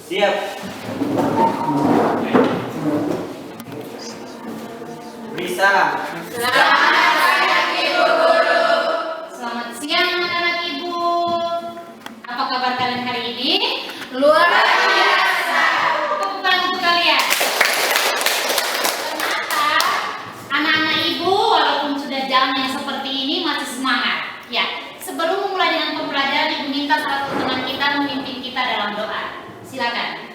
Siap. Beri salam. Selamat siang Ibu Guru. Selamat siang anak-anak Ibu. Apa kabar kalian hari ini? Luar biasa. Tepuk tangan untuk kalian. Ternyata anak-anak Ibu walaupun sudah jamnya seperti ini masih semangat. Ya, sebelum memulai dengan pembelajaran, Ibu minta salah satu teman kita memimpin kita dalam doa. Silakan.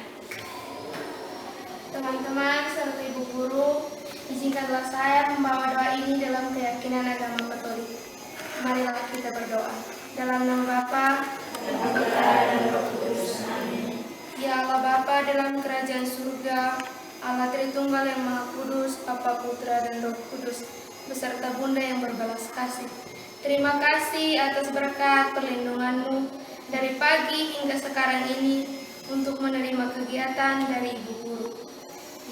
Teman-teman serta Ibu Guru, izinkanlah saya membawa doa ini dalam keyakinan agama Katolik. Marilah kita berdoa. Dalam nama Bapa dan Putra dan Roh Kudus. Amin. Ya Allah Bapa dalam kerajaan surga, Allah Tritunggal yang Maha Kudus, Bapa, Putra dan Roh Kudus, beserta Bunda yang berbalas kasih. Terima kasih atas berkat perlindungan-Mu dari pagi hingga sekarang ini untuk menerima kegiatan dari Ibu Guru.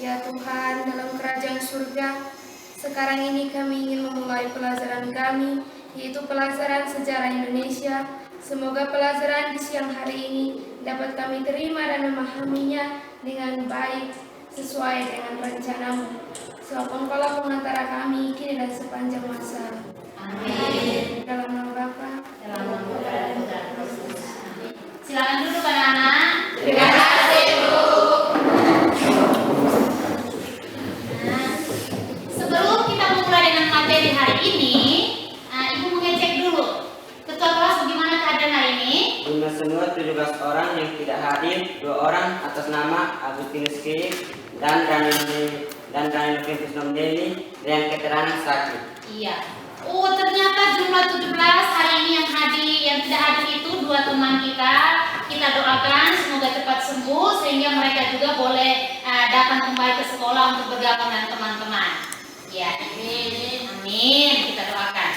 Ya Tuhan, dalam kerajaan surga, sekarang ini kami ingin memulai pelajaran kami, yaitu pelajaran sejarah Indonesia. Semoga pelajaran di siang hari ini dapat kami terima dan memahaminya dengan baik, sesuai dengan rencana-Mu. Sebab Engkaulah pengantara kami kini dan sepanjang masa. Amin. Dalam nama Bapa, Dalam nama Putra dan Roh Kudus. Amin. Silakan duduk anak-anak. Terima kasih, Bu. Sebelum kita memulai dengan materi hari ini, Ibu mengecek dulu. Ketua kelas bagaimana keadaan hari ini? Jumlah semua 17 orang yang tidak hadir, 2 orang atas nama Agustinus K dan Daniel Ventus Nomdeni dengan keterangan sakit. Iya. Oh, ternyata jumlah 17 hari ini yang tidak hadir itu 2 teman kita. Kita doakan semoga cepat sembuh sehingga mereka juga boleh datang kembali ke sekolah untuk bergabung dengan teman-teman. Ya, amin. Kita doakan.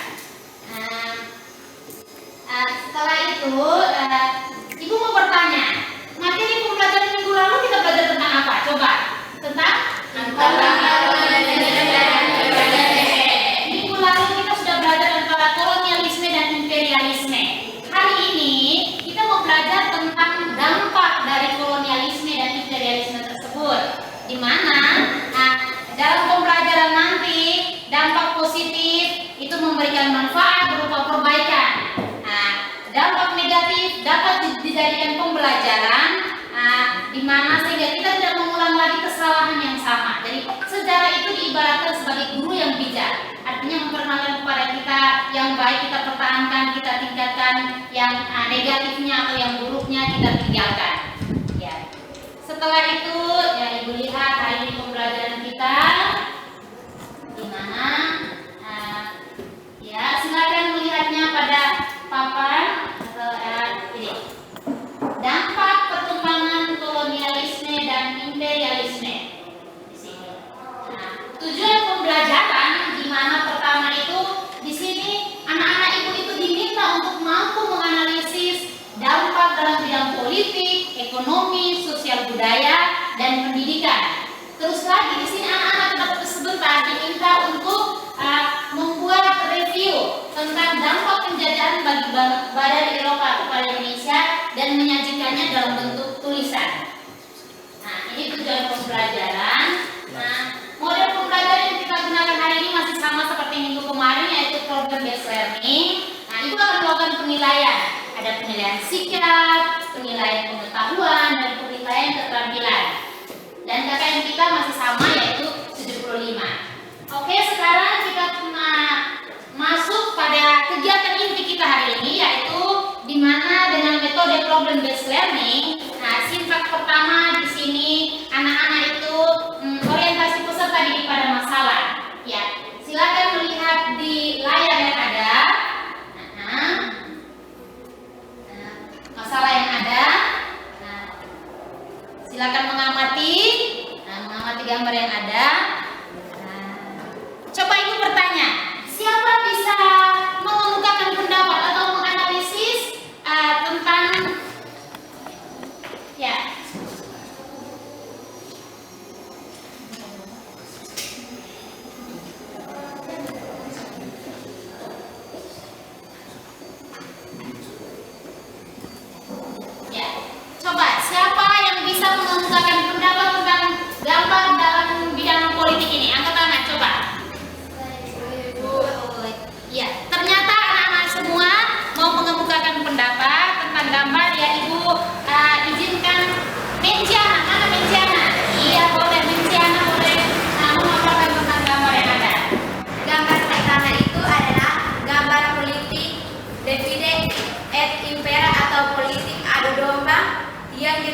Setelah itu, Ibu mau bertanya, materi pembelajaran minggu lalu kita belajar tentang apa? Coba, tentang minggu lalu kita sudah belajar antara kolonialisme dan imperialisme. Hari ini kita mau belajar tentang dampak dari kolonialisme dan imperialisme tersebut, di mana dalam pembelajaran nanti dampak positif itu memberikan manfaat berupa perbaikan. Dampak negatif dapat dijadikan pembelajaran di mana sehingga kita tidak mengulang lagi kesalahan yang sama. Jadi sejarah itu diibaratkan sebagai guru yang bijak. Artinya memperkenalkan kepada kita yang baik kita pertahankan, kita tingkatkan, yang negatifnya atau yang buruknya kita tinggalkan. Ya. Setelah itu ya Ibu lihat hari ini pembelajaran kita di mana ya silakan melihatnya pada papan atau ini. Dampak perkembangan kolonialisme dan imperialisme di sini. Tujuan pembelajaran di mana pertama itu di sini anak-anak Ibu itu diminta untuk mampu menganalisis dampak dalam bidang politik, ekonomi, sosial budaya dan pendidikan. Terus lagi di sini anak-anak dapat sebentar diminta untuk membuat review tentang dampak penjajahan bagi badan Eropa kepada Indonesia dan menyajikannya dalam bentuk tulisan. Nah, ini tujuan pembelajaran. Nah, model pembelajaran yang kita gunakan hari ini masih sama seperti minggu kemarin, yaitu problem based learning. Nah, Ibu akan melakukan penilaian. Ada penilaian sikap, penilaian pengetahuan, dan penilaian keterampilan. Dan KKM kita masih sama, yaitu 75. Oke, sekarang kita masuk pada kegiatan inti kita hari ini, yaitu di mana dengan metode problem based learning. Nah, sifat pertama di sini anak-anak itu orientasi peserta didik pada masalah. Ya, silakan melihat di layar yang ada. Masalah yang ada. Silakan mengamati gambar yang ada. Coba Ibu bertanya, siapa bisa mengemukakan pendapat atau menganalisis tentang ya? Ya, coba siapa yang bisa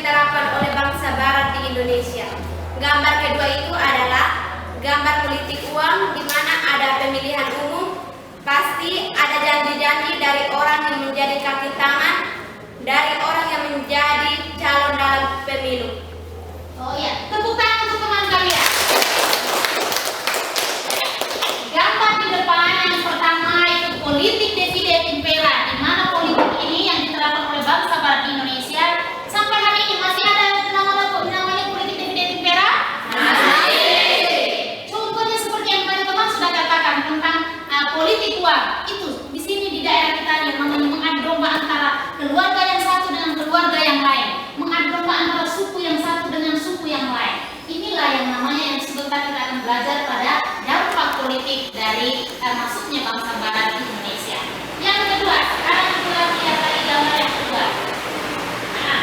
diterapkan oleh bangsa Barat di Indonesia. Gambar kedua itu adalah gambar politik uang, di mana ada pemilihan umum, pasti ada janji-janji dari orang yang menjadi kaki tangan, dari orang yang menjadi calon dalam pemilu. Oh iya, tepuk tangan untuk teman kalian. Gambar di depan yang pertama itu politik divide et impera, di mana politik ini yang diterapkan oleh bangsa Barat di Indonesia sampai hari ini masih ada namanya politik divide et impera? Masih. Contohnya seperti yang tadi teman sudah katakan tentang politik uang. Itu di sini di daerah kita yang namanya mengadu domba antara keluarga yang satu dengan keluarga yang lain, mengadu domba antara suku yang satu dengan suku yang lain. Inilah yang namanya yang sebentar kita akan belajar pada dampak politik dari masuknya bangsa Barat di Indonesia. Yang kedua, sekarang kita lihat lagi gambar yang kedua. Nah,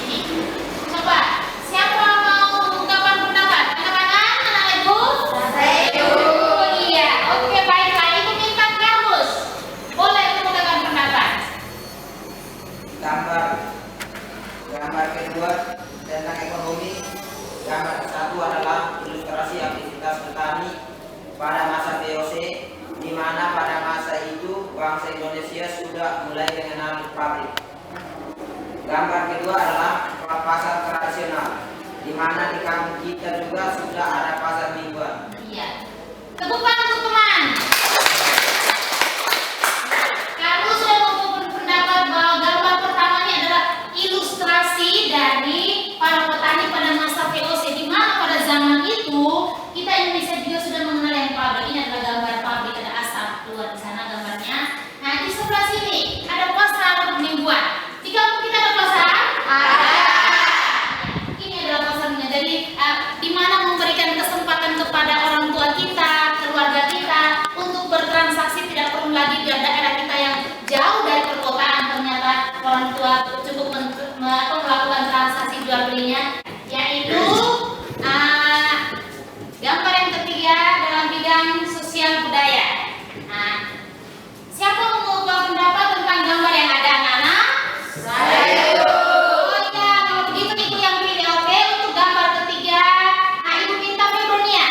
ini. Coba, siapa mau mengungkapkan pendapat? Anak-anak, anak ibu? Saya. Oh iya, oke baiklah. Ibu minta Carlos. Boleh mengungkapkan pendapat. Gambar kedua tentang ekonomi. Gambar satu adalah ilustrasi aktivitas petani pada masa VOC, di mana pada masa itu bangsa Indonesia sudah mulai mengenal pabrik. Gambar kedua adalah pasar tradisional, di mana di kampung kita juga sudah ada pasar mingguan. Iya. Tepuk tangan untuk teman. Kalau sudah mengumpulkan pendapat bahwa gambar pertama ini adalah ilustrasi dari para petani pada masa VOC, di mana pada zaman itu kita Indonesia juga sudah mengenal yang pabrik. Ini adalah gambar pabrik, ada asap keluar di sana gambarnya. Nah di sebelah sini ada pasar mingguan. Di kampung kita ada pasar? Ada. Ini adalah pasarnya. Jadi di mana memberikan kesempatan kepada orang tua kita, keluarga kita untuk bertransaksi, tidak perlu lagi di daerah kita yang jauh dari perkotaan. Ternyata orang tua cukup melakukan transaksi jual belinya, yaitu gambar yang ketiga dalam bidang sosial budaya. Nah, siapa mau pendapat tentang gambar yang ada anak-anak? Saya. Oh iya, kalau begitu ibu yang pilih. Oke, untuk gambar ketiga, nah ibu minta Febronia.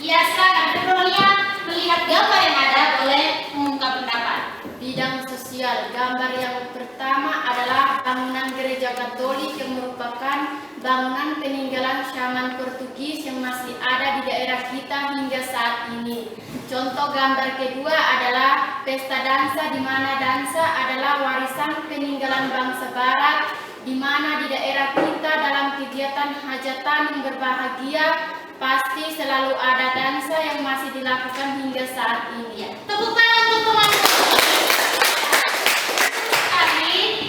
Iya silakan Febronia, melihat gambar yang ada boleh mengungkap pendapat. Bidang sosial, gambar yang pertama adalah bangunan gereja Katolik yang merupakan bangunan peninggalan Syaman Portugis yang masih ada di daerah kita hingga saat ini. Contoh gambar kedua adalah pesta dansa, di mana dansa adalah warisan peninggalan bangsa Barat, di mana di daerah kita dalam kegiatan hajatan yang berbahagia pasti selalu ada dansa yang masih dilakukan hingga saat ini. Tepuk tangan untuk teman-teman.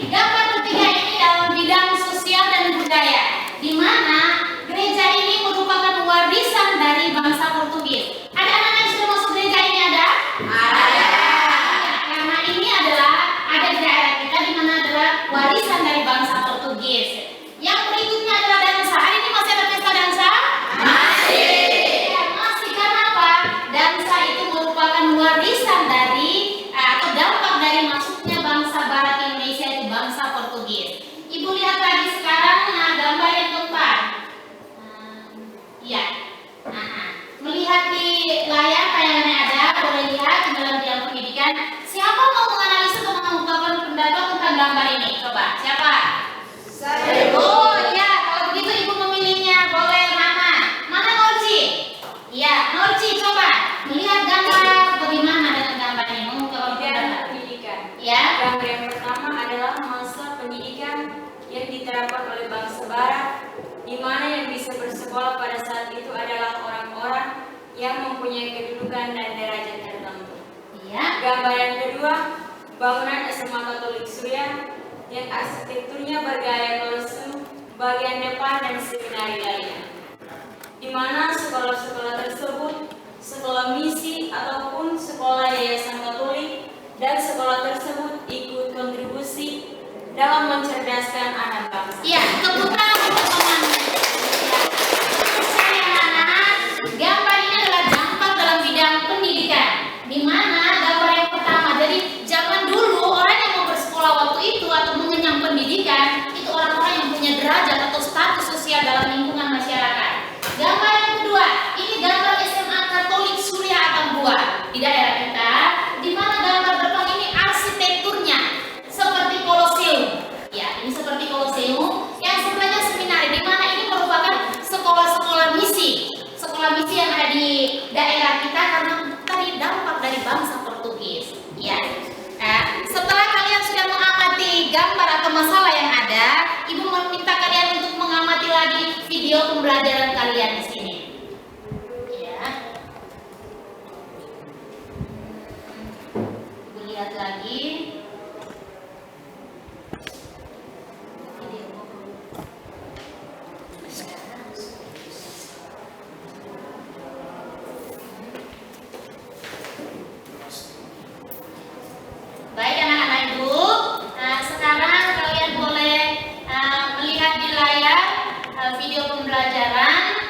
Gambar ketiga ini dalam bidang sosial dan budaya, di mana gereja ini merupakan warisan dari bangsa Portugis. Ada anak yang sudah masuk gereja ini ada? Ada. Karena ini adalah ada di daerah kita, di mana adalah warisan dari bangsa Portugis. Yang berikutnya adalah dansa. Hari ini masih ada pesta dansa? Masih. Ya, masih. Karena apa? Dansa itu merupakan warisan dari atau dampak dari masuknya bangsa Barat Indonesia, itu bangsa Portugis. Ibu lihat lagi sekarang gambar yang keempat. Iya. Melihat di layar tayangannya ada, boleh lihat di dalam bidang pendidikan. Siapa mau menganalisa atau mengungkapkan pendapat tentang gambar ini? Coba, siapa? Saya. Oh iya, kalau begitu ibu memilihnya. Boleh Mama. Mana Norci? Iya, Norci coba melihat gambar bagaimana dengan gambar ini, mengungkapkan pendapat. Pendidikan. Ya. Gambar yang pertama adalah masa pendidikan yang diterapkan oleh bangsa Barat, di mana yang bisa bersekolah pada saat itu adalah orang-orang yang mempunyai kedudukan dan derajat tertentu. Iya. Gambar yang kedua, bangunan SMA Katolik Surya yang arsitekturnya bergaya koloseum, bagian depan dan seminari lainnya, di mana sekolah-sekolah tersebut sekolah misi ataupun sekolah yayasan Katolik, dan sekolah tersebut ikut kontribusi dalam mencerdaskan anak bangsa. Iya, tepuk tangan untuk teman. Saya anak-anak, gambar ini adalah dampak dalam bidang pendidikan, di mana gambar yang pertama. Jadi zaman dulu orang yang mau bersekolah waktu itu atau mengenyam pendidikan itu orang-orang yang punya derajat di daerah kita, di mana gambar depan ini arsitekturnya seperti Koloseum. Ya, ini seperti Koloseum yang sebenarnya seminari, di mana ini merupakan sekolah-sekolah misi yang ada di daerah kita karena tadi dampak dari bangsa Portugis. Ya. Setelah kalian sudah mengamati gambar atau masalah yang ada, Ibu meminta kalian untuk mengamati lagi video pembelajaran kalian di sini. Ya. Ibu lihat lagi. Baik anak-anak Ibu, sekarang kalian boleh melihat di layar video pembelajaran.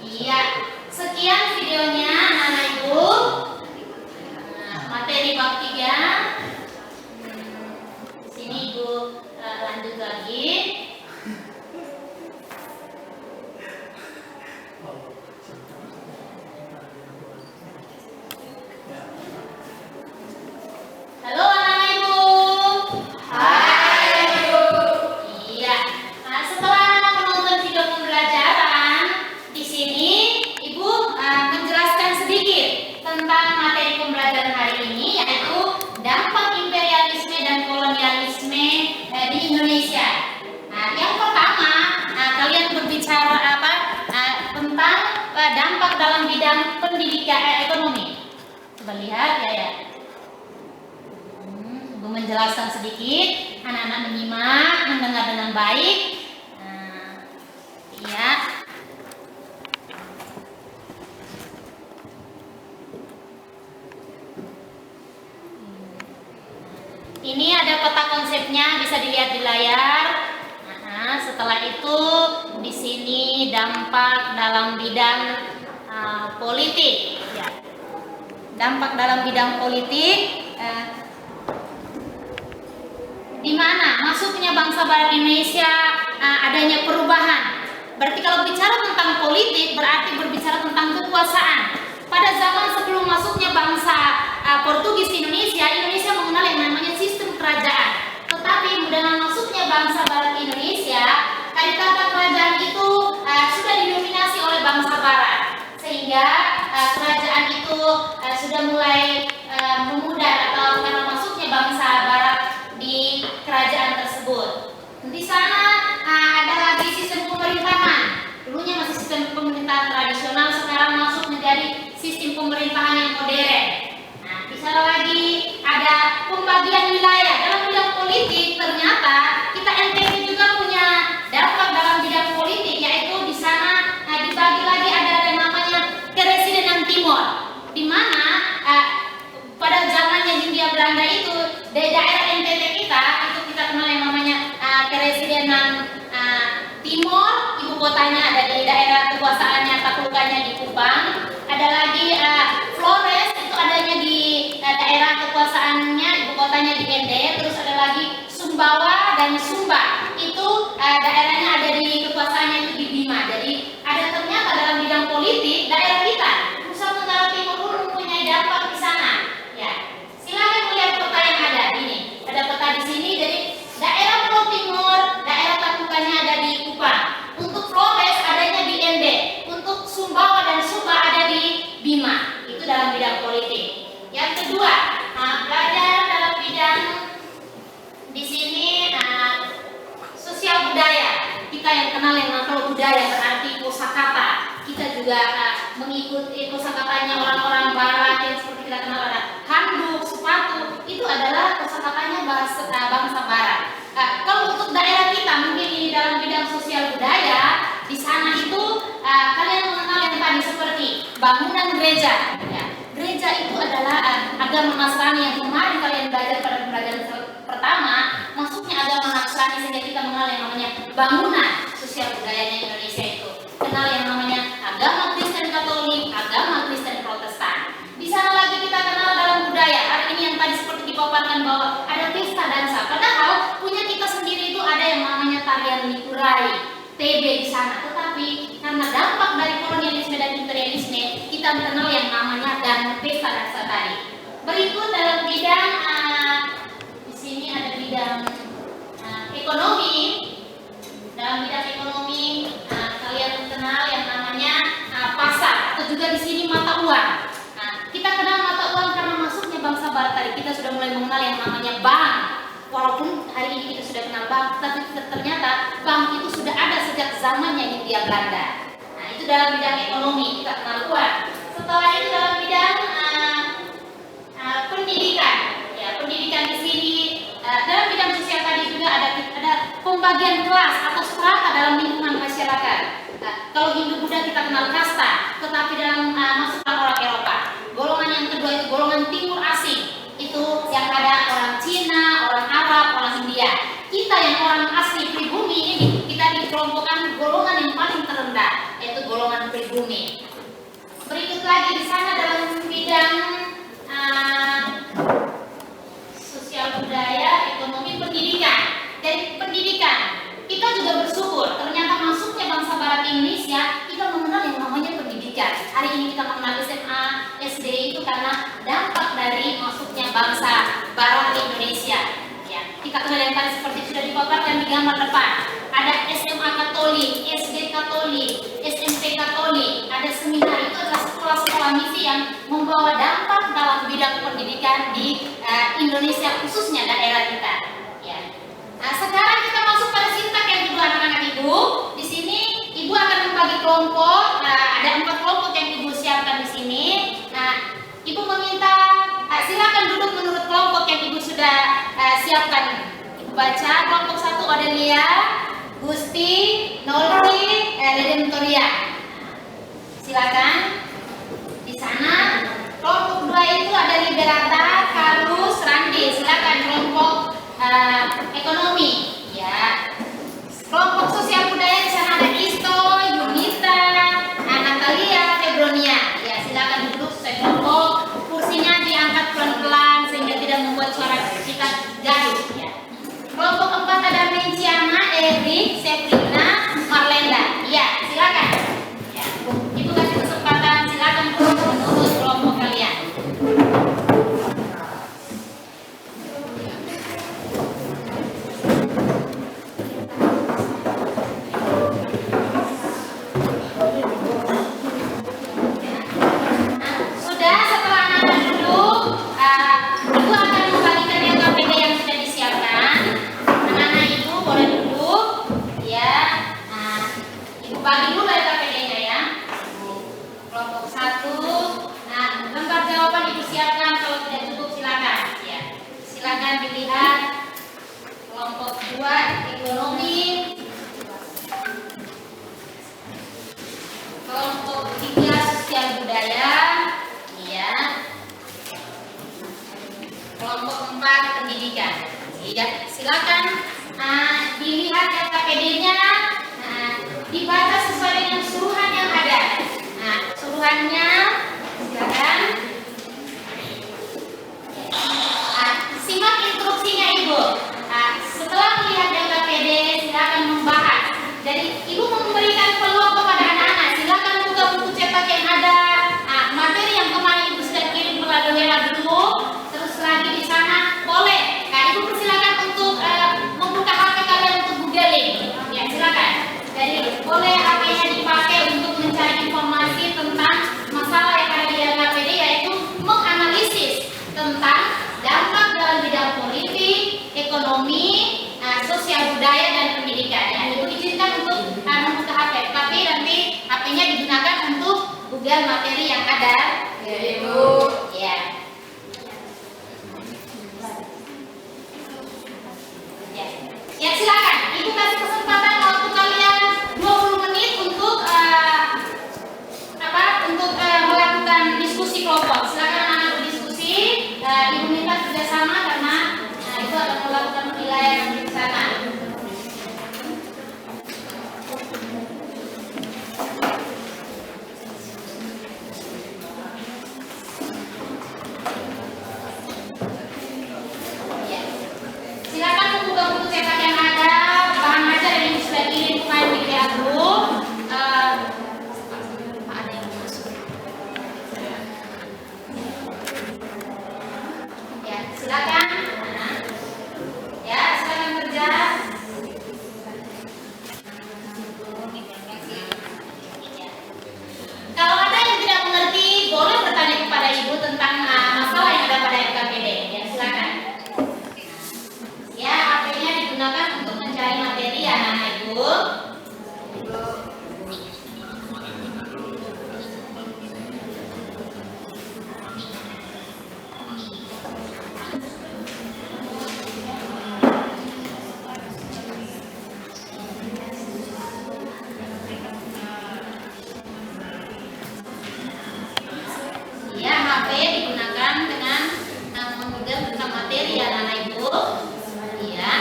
Iya, sekian videonya anak-anak Ibu. Materi bab 3. Sini Ibu lanjut lagi. Halo anak-anak Ibu. Hai Ibu. Iya. Nah, setelah anak menonton video pembelajaran, di sini Ibu menjelaskan sedikit dampak dalam bidang pendidikan ekonomi. Coba lihat ya. Gue menjelaskan sedikit, anak-anak menyimak, mendengar dengan baik. Ya. Ini ada peta konsepnya, bisa dilihat di layar. Setelah itu di sini dampak dalam bidang politik. Ya. Dampak dalam bidang politik, di mana masuknya bangsa Barat Indonesia, adanya perubahan. Berarti kalau bicara tentang politik berarti berbicara tentang kekuasaan. Pada zaman sebelum masuknya bangsa Portugis ke Indonesia, Indonesia mengenal yang namanya sistem kerajaan. Tetapi dengan masuknya bangsa Barat Indonesia, tata kerajaan itu sudah didominasi oleh bangsa Barat, sehingga kerajaan itu sudah mulai memudar atau karena masuknya bangsa Barat di kerajaan tersebut. Di sana ada lagi sistem pemerintahan. Dulunya masih sistem pemerintahan tradisional, sekarang masuk menjadi sistem pemerintahan yang modern. Nah, di sana lagi ada pembagian wilayah. Dalam bidang politik ternyata kita NTT juga punya dampak dalam bidang politik, yaitu di sana dibagi lagi ada yang namanya Keresidenan Timor, di mana pada zamannya Hindia Belanda itu di daerah NTT kita itu kita kenal yang namanya Keresidenan Timor, ibu kotanya ada di daerah kekuasaannya taklukannya di Kupang. Ada lagi Flores, itu adanya di daerah kekuasaannya ibu kotanya di Ende. Terus ada lagi Sumbawa dan Sumba, itu daerahnya ada di kekuasaannya itu di Bima. Jadi ada ternyata dalam bidang politik daerah kita Nusa Tenggara Timur pun mempunyai dampak di sana. Ya, silakan melihat peta yang ada ini. Ada peta di sini. Jadi daerah Pulau Timur, daerah taklukannya ada di Kupang. Untuk Flores adanya di Ende. Untuk Sumbawa dan Sumba ada di Bima. Itu dalam bidang politik. Yang kedua, belajar dalam bidang di sini sosial budaya. Kita yang kenal yang kalau budaya berarti kosakata. Kita juga mengikuti kosakatanya orang-orang Barat yang seperti kita kenal ada handuk, sepatu. Itu adalah kosakatanya bangsa Barat. Kalau untuk daerah kita mungkin ini dalam bidang sosial budaya, di sana itu kalian mengenal yang tadi seperti bangunan gereja. Ya. Gereja itu adalah agama Nasrani yang kemarin kalian belajar pada pembelajaran pertama, masuknya agama Nasrani sehingga kita mengenal yang namanya bangunan sosial budayanya Indonesia itu. Kenal yang namanya agama Kristen Katolik, agama Kristen Protestan. Di sana lagi kita kenal dalam budaya. Hari ini yang tadi seperti dipaparkan bahwa ada pesta dansa. Padahal punya kita sendiri itu ada yang namanya tarian likurai, TB di sana. Tetapi karena dampak dari kolonialisme dan imperialisme, kita mengenal yang namanya dan pesta dansa tadi. Berikut dalam bidang di sini ada bidang ekonomi. Dalam bidang ekonomi kalian kenal yang namanya pasar atau juga di sini mata uang. Kita kenal mata uang karena masuknya bangsa Barat tadi. Kita sudah mulai mengenal yang namanya bank. Walaupun hari ini kita sudah kenal bank, tapi ternyata bank itu sudah ada sejak zamannya Hindia Belanda. Nah, itu dalam bidang ekonomi kita kenal uang. Setelah itu dalam bidang pendidikan. Ya, pendidikan di sini dalam bidang sosial tadi juga ada pembagian kelas atau strata dalam lingkungan masyarakat. Kalau Hindu Buddha kita kenal kasta, tetapi dalam masuklah orang Eropa. Golongan yang kedua itu golongan timur asing. Itu yang ada orang Cina, orang Arab, orang India. Kita yang orang asli pribumi ini kita dikelompokkan golongan yang paling terendah, yaitu golongan pribumi. Berikut lagi di sana dalam bidang sosial budaya, ekonomi, pendidikan. Dari pendidikan kita juga bersyukur ternyata masuknya bangsa Barat Indonesia kita mengenal yang namanya pendidikan. Hari ini kita mengenal SMA, SD itu karena dampak dari masuknya bangsa Barat Indonesia. Ya, kita kenal yang tadi seperti sudah dipaparkan di gambar depan. Ada SMA Katolik, SD Katolik, SMP Katolik, ada seminar. Itu adalah sekolah-sekolah misi yang membawa dampak dalam bidang pendidikan di Indonesia, khususnya daerah kita. Ya. Nah, sekarang kita masuk pada sintak yang kedua, anak-anak ibu. Di sini ibu akan membagi kelompok. Ada 4 kelompok baca. Kelompok 1 Odelia, Gusti, Nolti, Ledentoria. Silakan. Di sana kelompok 2 itu ada Liberata, Karus, Randi. Silakan kelompok ekonomi. Ya. Kelompok sosial budaya di sana ada Isto, Yunita, Natalia, Febronia. Ya, silakan duduk sesuai kelompok. Kursinya diangkat pelan-pelan sehingga tidak membuat suara kita gaduh. Ya. Kelompok 4 ada Menciana, Erik, Seprina, Marlenda. Ya, silakan. Ya, Ibu kasih kesempatan, silakan menurut kelompok kalian. Sudah, setelah anak-anak duduk, Ibu akan membagikan LKPD yang sudah disiapkan. Anak-anak Ibu boleh duduk, ya. Ibu bagi dulu LKPD-nya ya. Kelompok 1, lembar jawaban Ibu siapkan. Kalau tidak cukup silakan. Ya, silakan dilihat. Kelompok 2 ekonomi. Kelompok 3 sosial budaya. Iya. Kelompok 4 pendidikan. Iya, silakan dilihat LKPD-nya, dibaca sesuai dengan suruhan yang ada. Suruhannya silakan. Simak instruksinya Ibu. Setelah melihat LKPD, silakan membahas. Jadi Ibu memberikan peluang kepada anak-anak. Silakan buka buku cetak yang ada. Materi yang kemarin Ibu sudah kirim melalui dulu. Terus lagi di sana boleh. Ibu persilakan untuk membuka HP kalian untuk googling. Ya, silakan. Jadi boleh HP-nya dipakai untuk mencari informasi tentang masalah yang ada di LKPD, yaitu menganalisis tentang dampak dalam bidang politik, ekonomi, sosial budaya dan pendidikan. Ya, Ibu izinkan untuk membuka HP, tapi nanti HP-nya digunakan untuk Google materi yang ada. Ya, Ibu. Ya. Ya, silakan. Ibu kasih kesempatan waktu kalian 20 menit untuk melakukan diskusi kelompok. Silakan anak-anak berdiskusi. Ibu minta kerjasama karena Ibu akan melakukan penilaian di sana. Ya. Silakan membuka buku cetak yang ada, bahan ajar yang Ibu sudah kirim kemarin di WA Group. Ada yang masuk. Ya, silakan. Ya, silakan kerja. Kalau ada yang tidak mengerti, boleh bertanya kepada Ibu tentang masalah yang ada pada LKPD. Ya, silakan. Ya, HP-nya digunakan untuk mencari materi ya anak-anak Ibu. Ya, HP digunakan dengan menggoogle tentang materi ya anak-anak Ibu. Iya.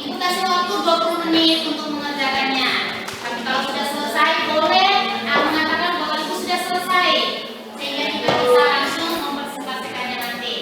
Ibu kasih waktu 20 menit untuk mengerjakannya. Tapi kalau sudah selesai boleh mengatakan bahwa Ibu sudah selesai, sehingga kita bisa langsung mempresentasikannya nanti.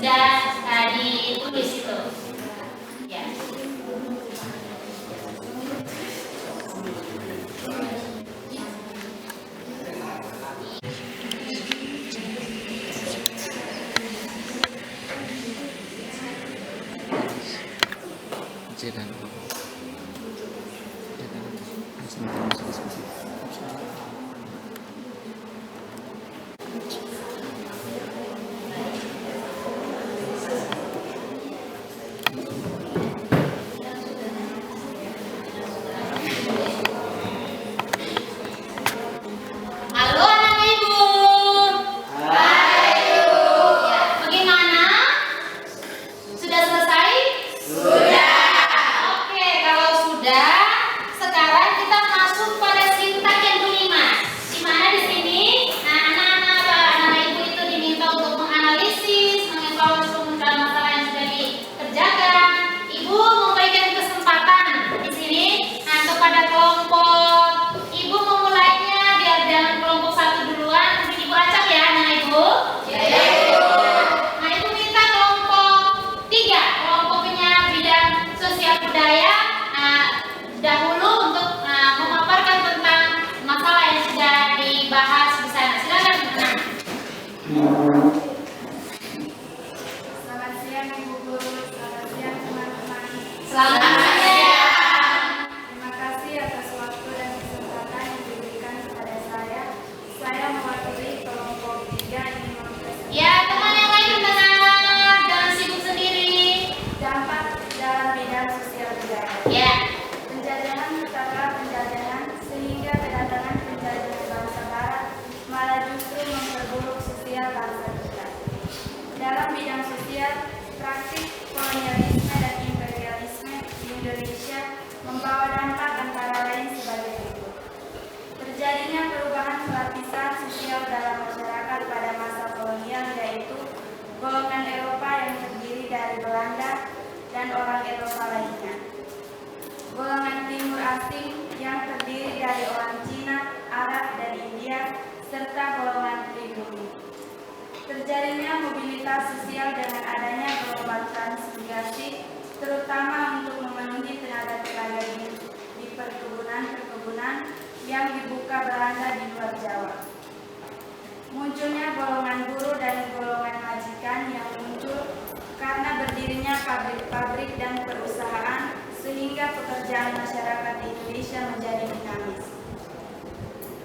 sudah ditulis itu. Ya. Halo anak ibu. Ya, bagaimana? Sudah selesai? Oke, kalau sudah, sekarang kita masuk pada sintak yang kelima. Di mana di sini, anak-anak ibu itu diminta untuk menganalisis, mengevaluasi pemecahkan masalah yang sudah dikerjakan. Ibu memberikan kesempatan di sini kepada kelompok. Ibu memulainya biar jangan kelompok satu duluan. Nanti ibu acak ya anak ibu. Nah, ibu minta kelompok 3, kelompoknya bidang sosial budaya, dahulu untuk memaparkan tentang masalah yang sudah dibahas di sana. Silakan. Selamat siang Ibu Guru, selamat siang teman-teman. Selamat siang. Terima kasih atas waktu dan kesempatan yang diberikan kepada saya. Saya mewakili kelompok 3 ini mempresentasikan Ya, teman yang lain mendengar, jangan sibuk sendiri. dampak dalam bidang sosial budaya. Ya. Penjajahan tetaplah penjajahan sehingga kedatangan penjajahan bangsa Barat malah justru memperburuk sosial bangsa kita. Dalam bidang sosial, praktik kolonialisme dan imperialisme di Indonesia membawa dampak antara lain sebagai berikut. Terjadinya perubahan pelapisan sosial dalam masyarakat pada masa kolonial, yaitu golongan Eropa yang terdiri dari Belanda dan orang Eropa lainnya. Golongan timur asing yang terdiri dari orang Cina, Arab, dan India, serta golongan pribumi. Terjadinya mobilitas sosial dengan adanya gelombang transmigrasi, terutama untuk memenuhi tenaga-tenaga di perkebunan yang dibuka Belanda di luar Jawa. Munculnya golongan buruh dan golongan majikan yang muncul karena berdirinya pabrik-pabrik dan perusahaan, sehingga pekerjaan masyarakat di Indonesia menjadi dinamis.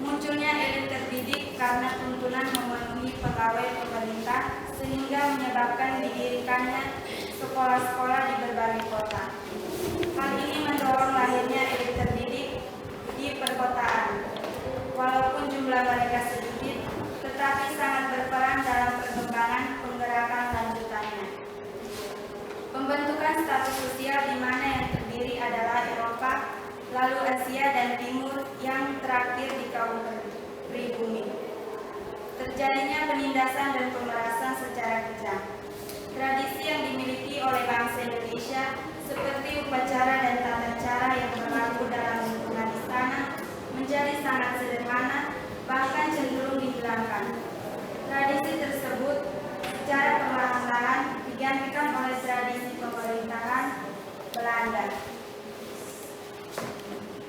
Munculnya elit terdidik karena tuntunan memenuhi pegawai pemerintah, sehingga menyebabkan didirikannya sekolah-sekolah di berbagai kota. Hal ini mendorong lahirnya elit terdidik di perkotaan. Walaupun jumlah mereka sedikit, tetapi sangat berperan dalam perkembangan penggerakan lanjutannya. Pembentukan status sosial di mana yang terdiri adalah Eropa, lalu Asia dan Timur, yang terakhir di kaum pribumi. Terjadinya penindasan dan pemerasan secara kejam. Tradisi yang dimiliki oleh bangsa Indonesia seperti upacara dan tata cara yang berlaku dalam lingkungan istana menjadi sangat sederhana, bahkan cenderung dihilangkan. Tradisi tersebut secara perlahan-lahan digantikan oleh tradisi pemerintahan Belanda.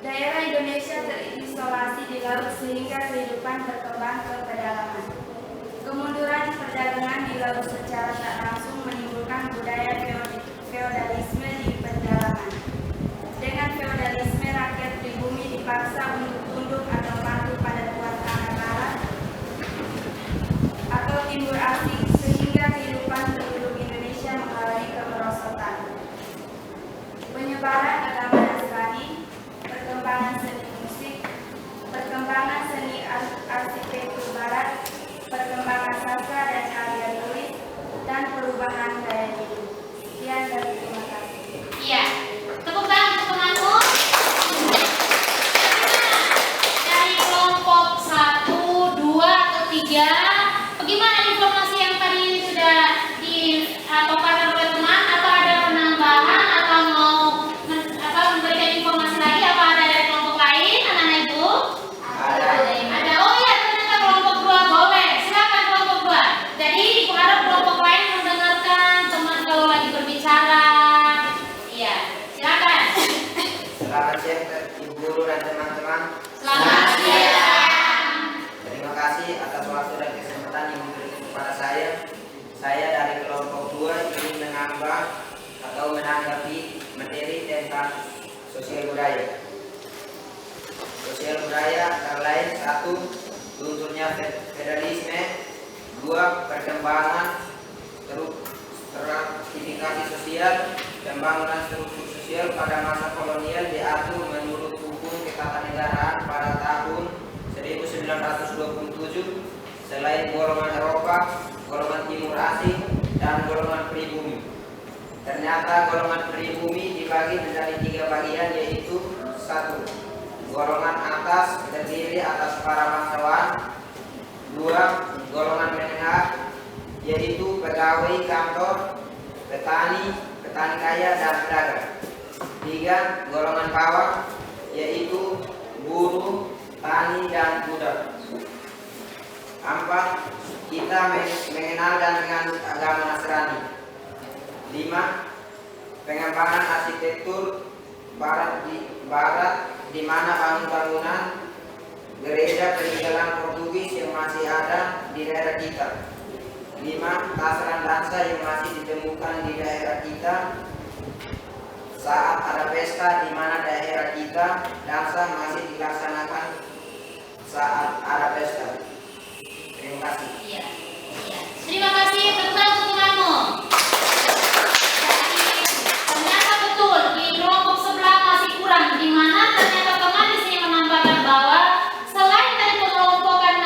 Daerah Indonesia terisolasi di laut sehingga kehidupan berkembang ke pedalaman. Kemunduran perdagangan di laut secara tak langsung menimbulkan budaya feodalisme di pedalaman. Dengan feodalisme, rakyat pribumi dipaksa untuk tunduk atau patuh pada tuan tanah barat atau timur asing, sehingga kehidupan penduduk Indonesia mengalami kemerosotan. Penyebaran agama Nasrani, perkembangan seni musik, perkembangan seni arsitektur barat, perkembangan sastra dan karya tulis, dan perubahan gaya hidup. Sekian dan terima kasih. budaya. Sosial budaya antara lain: 1. Lunturnya federalisme. 2. Perkembangan stratifikasi sosial. Pembangunan struktur sosial pada masa kolonial diatur menurut hukum ketatanegaraan pada tahun 1927 selain golongan Eropa, golongan Timur Asing, dan golongan pribumi. Ternyata golongan pribumi dibagi menjadi 3 bagian, yaitu 1. Golongan atas terdiri atas para bangsawan. 2. Golongan menengah, yaitu pegawai kantor, petani kaya, dan pedagang. 3. Golongan bawah, yaitu buruh, tani, dan budak. 4. Kita mengenal dan menganut agama Nasrani. 5. Pengembangan arsitektur barat di mana bangunan gereja peninggalan Portugis yang masih ada di daerah kita. 5. Tasiran dansa yang masih ditemukan di daerah kita saat ada pesta, di mana daerah kita dansa masih dilaksanakan saat ada pesta. Terima kasih. Iya. Terima kasih, tepuk tanganmu. Ternyata betul di kelompok sebelah masih kurang, di mana ternyata teman di sini menambahkan bahwa selain dari pengelompokan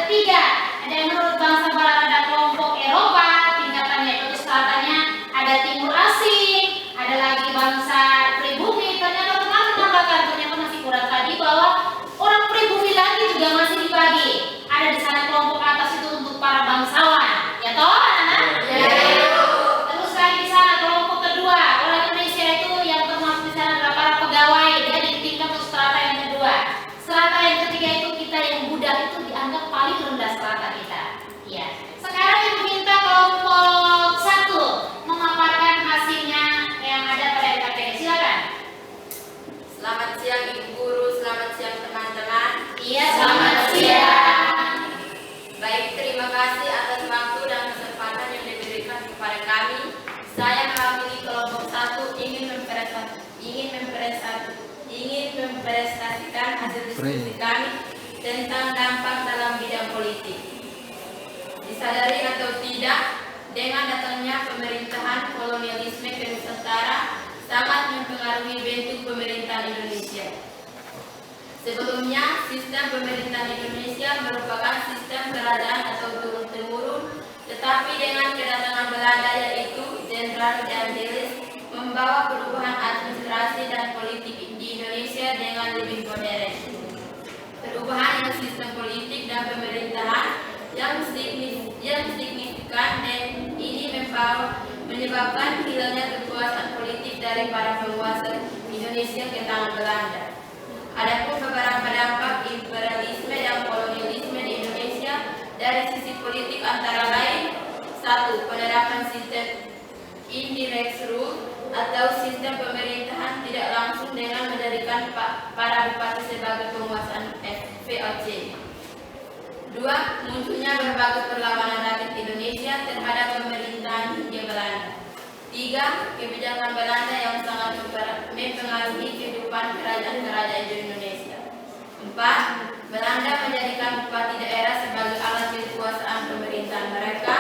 ketiga, ada yang menurut bangsa barat, ada kelompok Eropa, tingkatannya itu selatannya ada Timur Asing, ada lagi bangsa pribumi. Ternyata teman menambahkan ternyata masih kurang tadi bahwa orang pribumi lagi juga masih dibagi. Ada di sana kelompok atas itu untuk para bangsawan, ya toh anak-anak? Terus lagi di sana kelompok kedua, orang Indonesia itu yang termasuk di sana adalah para pegawai, dia di tingkat strata yang kedua. Strata yang ketiga itu kita yang budak itu dianggap paling rendah strata kita. Ya. Sekarang ibu minta kelompok 1 memaparkan hasilnya yang ada pada LKPD. Silakan. Selamat siang Ibu Guru, selamat siang teman-teman. Iya, selamat siang. Baik, terima kasih atas waktu dan kesempatan yang diberikan kepada kami. Saya mewakili kelompok 1 ingin mempresentasikan hasil diskusi kami tentang dampak dalam bidang politik. Disadari atau tidak, dengan datangnya pemerintahan kolonialisme ke Nusantara sangat mempengaruhi bentuk pemerintahan Indonesia. Sebelumnya, sistem pemerintahan Indonesia merupakan sistem kerajaan atau turun-temurun, tetapi dengan kedatangan Belanda yaitu Jenderal Angeles membawa perubahan administrasi dan politik di Indonesia dengan lebih modern. Perubahan yang sistem politik dan pemerintahan yang signifikan dan ini menyebabkan hilangnya kekuasaan politik dari para penguasa Indonesia ke tangan Belanda. Adapun beberapa dampak imperialisme dan kolonialisme di Indonesia dari sisi politik antara lain: 1. Penerapan sistem indirect rule atau sistem pemerintahan tidak langsung dengan menjadikan para bupati sebagai penguasaan VOC. 2. Munculnya berbagai perlawanan rakyat Indonesia terhadap pemerintahan Hindia Belanda. 3. Kebijakan Belanda yang sangat mempengaruhi kehidupan kerajaan-kerajaan di Indonesia. 4. Belanda menjadikan bupati daerah sebagai alat kekuasaan pemerintahan mereka.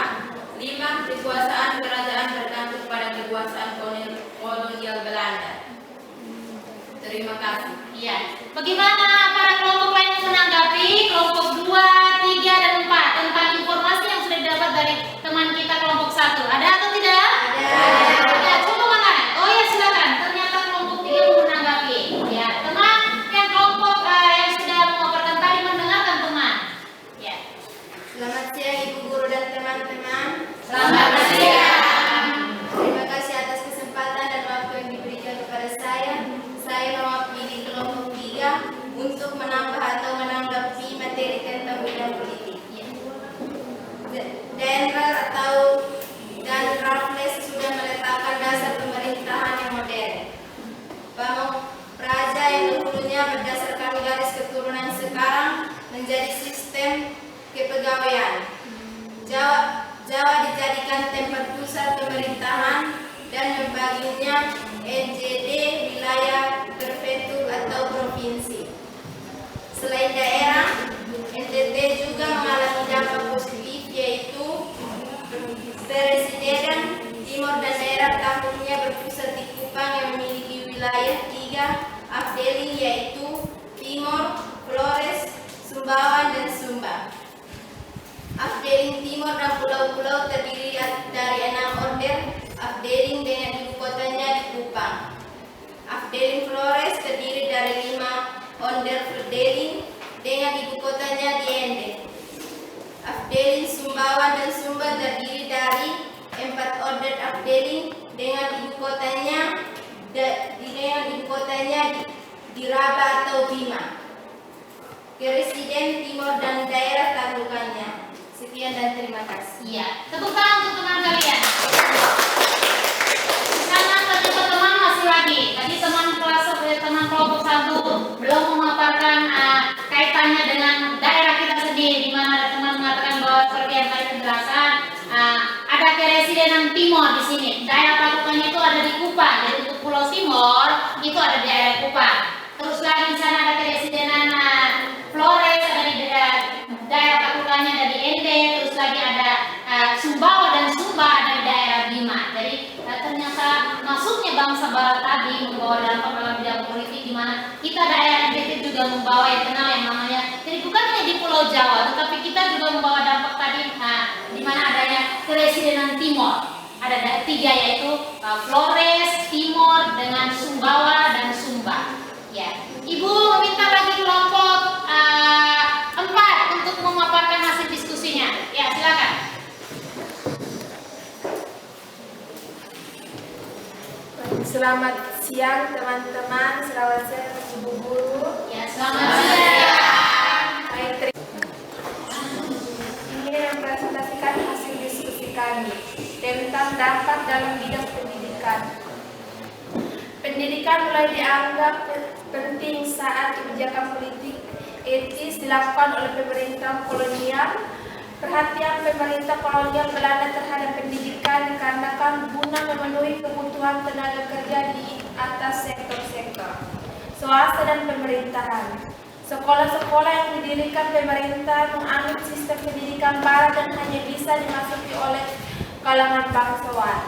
5. Kekuasaan kerajaan bergantung pada kekuasaan kolonial Belanda. Terima kasih. Iya. Bagaimana para kelompok lain menanggapi kelompok 2, 3, dan 4 tentang informasi yang sudah didapat dari teman kita kelompok 1? Ada atau tidak? Ada. Ya, coba mana? Oh ya, silakan. Ternyata kelompok 3 mau menanggapi. Ya, teman yang kelompok yang sudah memaparkan tadi mendengarkan teman. Ya. Selamat siang Ibu Guru dan teman-teman. Selamat siang. Terima kasih atas kesempatan dan waktu yang diberikan kepada saya. Saya mewakili kelompok 3 untuk menambah atau menanggapi materi tentang bidang politik. Denver dan Raffles sudah meletakkan dasar pemerintahan yang modern. Praja yang dulunya berdasarkan garis keturunan sekarang menjadi sistem kepegawaian. Jawa dijadikan tempat pusat pemerintahan dan membaginya NJD wilayah prefektur atau provinsi. Selain daerah, NTT juga mengalami dampak positif, yaitu Presiden Timor dan daerah kampungnya berpusat di Kupang yang memiliki wilayah 3 afdeling, yaitu Timor, Flores, Sumbawa, dan Sumba. Afdeling Timor dan pulau-pulau terdiri dari 6 order afdeling dengan ibu kotanya di Kupang. Afdeling Flores terdiri dari 5 order afdeling dengan ibu kotanya di Ende. Afdeling Sumbawa dan Sumba terdiri dari 4 order afdeling dengan ibu kotanya di Raba atau Bima. Presiden Timor dan daerah tanggungannya. Sekian dan terima kasih. Iya, tepuk tangan untuk teman kalian. Sekarang teman masih lagi. Tadi teman kelompok 1 belum memaparkan kaitannya dengan daerah kita sendiri, di mana ada teman mengatakan bahwa seperti yang tadi dijelaskan, ada Keresidenan Timor di sini. Daerah patokannya itu ada di Kupang. Jadi untuk Pulau Timor itu ada di daerah Kupang. Terus lagi di sana ada Keresidenan Flores, ada di daerah patokannya ada di Ende. Terus lagi ada Sumbawa dan Sumba ada di daerah Bima. Jadi ternyata masuknya bangsa Barat tadi membawa dampak dalam bidang politik, di mana kita daerah NTT juga membawa yang kenal yang namanya. Jadi bukan hanya di Pulau Jawa, tetapi kita juga membawa dampak tadi, di mana adanya Keresidenan Timor. Ada 3, yaitu Flores, Timor, dengan Sumbawa dan Sumba. Ya, Ibu minta lagi kelompok 4 untuk memaparkan hasil diskusinya. Ya, silakan. Selamat siang teman-teman, selamat siang Ibu Guru. Ya, selamat siang. Baik, ini mempresentasikan hasil diskusi kami tentang dampak dalam bidang pendidikan. Pendidikan mulai dianggap penting saat kebijakan politik etis dilakukan oleh pemerintah kolonial. Perhatian pemerintah kolonial Belanda terhadap pendidikan dikarenakan guna memenuhi kebutuhan tenaga kerja di atas sektor-sektor swasta dan pemerintahan. Sekolah-sekolah yang didirikan pemerintah menganut sistem pendidikan barat dan hanya bisa dimasuki oleh kalangan bangsawan.